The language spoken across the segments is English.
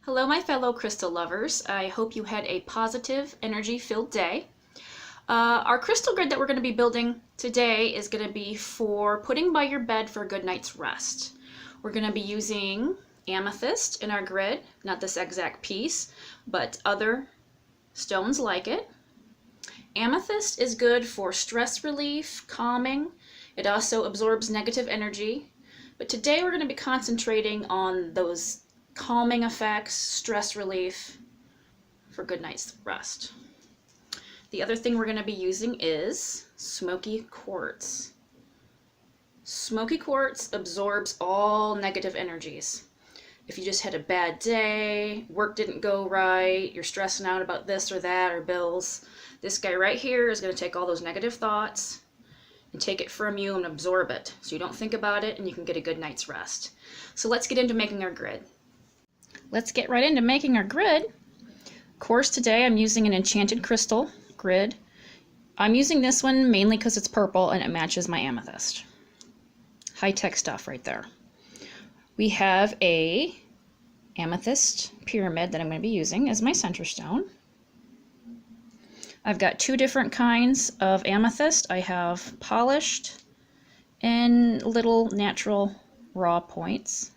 Hello, my fellow crystal lovers. I hope you had a positive, energy-filled day. Our crystal grid that we're going to be building today is going to be for putting by your bed for a good night's rest. We're going to be using amethyst in our grid, not this exact piece, but other stones like it. Amethyst is good for stress relief, calming. It also absorbs negative energy. But today we're going to be concentrating on those calming effects, stress relief for good night's rest. The other thing we're going to be using is smoky quartz. Smoky quartz absorbs all negative energies. If you just had a bad day, work didn't go right, you're stressing out about this or that or bills, this guy right here is going to take all those negative thoughts and take it from you and absorb it so you don't think about it and you can get a good night's rest. So let's get into making our grid. Let's get right into making our grid. Of course, today I'm using an enchanted crystal grid. I'm using this one mainly because it's purple and it matches my amethyst. High-tech stuff right there. We have a amethyst pyramid that I'm going to be using as my center stone. I've got two different kinds of amethyst. I have polished and little natural raw points.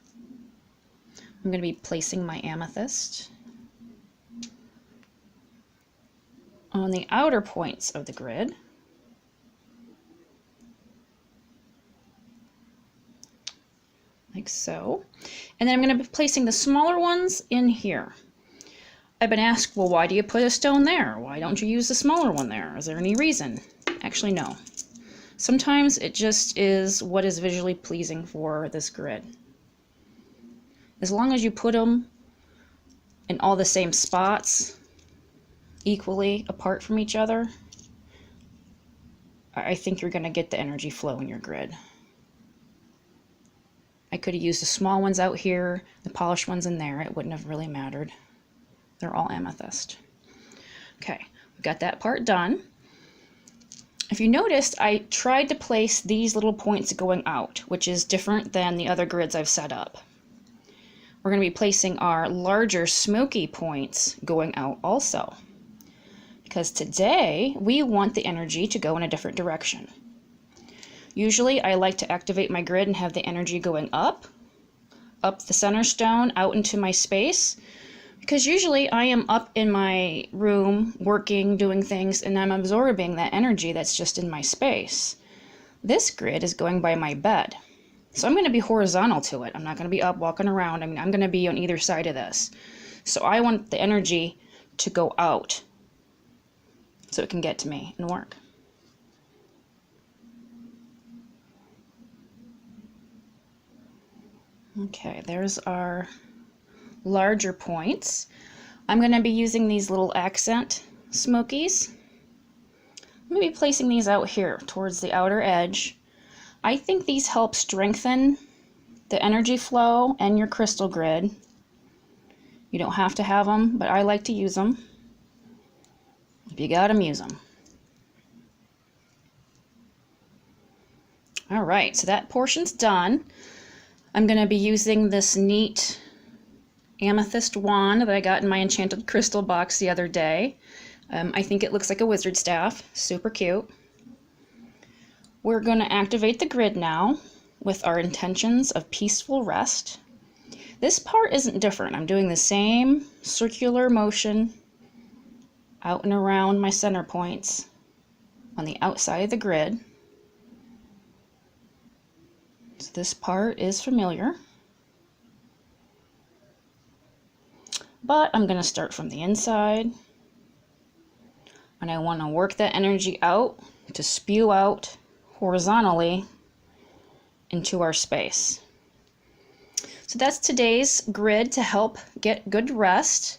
I'm going to be placing my amethyst on the outer points of the grid. Like so. And then I'm going to be placing the smaller ones in here. I've been asked, well, why do you put a stone there? Why don't you use the smaller one there? Is there any reason? Actually, no. Sometimes it just is what is visually pleasing for this grid. As long as you put them in all the same spots, equally apart from each other, I think you're going to get the energy flow in your grid. I could have used the small ones out here, the polished ones in there. It wouldn't have really mattered. They're all amethyst. Okay, we got that part done. If you noticed, I tried to place these little points going out, which is different than the other grids I've set up. We're going to be placing our larger smoky points going out also. Because today we want the energy to go in a different direction. Usually I like to activate my grid and have the energy going up the center stone, out into my space. Because usually I am up in my room, working, doing things, and I'm absorbing that energy that's just in my space. This grid is going by my bed. So I'm going to be horizontal to it. I'm not going to be up walking around. I mean, I'm going to be on either side of this. So I want the energy to go out so it can get to me and work. Okay, there's our larger points. I'm going to be using these little accent smokies. I'm going to be placing these out here towards the outer edge. I think these help strengthen the energy flow and your crystal grid. You don't have to have them, but I like to use them. If you got them, use them. All right, so that portion's done. I'm going to be using this neat amethyst wand that I got in my enchanted crystal box the other day. I think it looks like a wizard staff. Super cute. We're going to activate the grid now with our intentions of peaceful rest. This part isn't different. I'm doing the same circular motion out and around my center points on the outside of the grid. So this part is familiar. But I'm going to start from the inside. And I want to work that energy out to spew out horizontally into our space. So that's today's grid to help get good rest.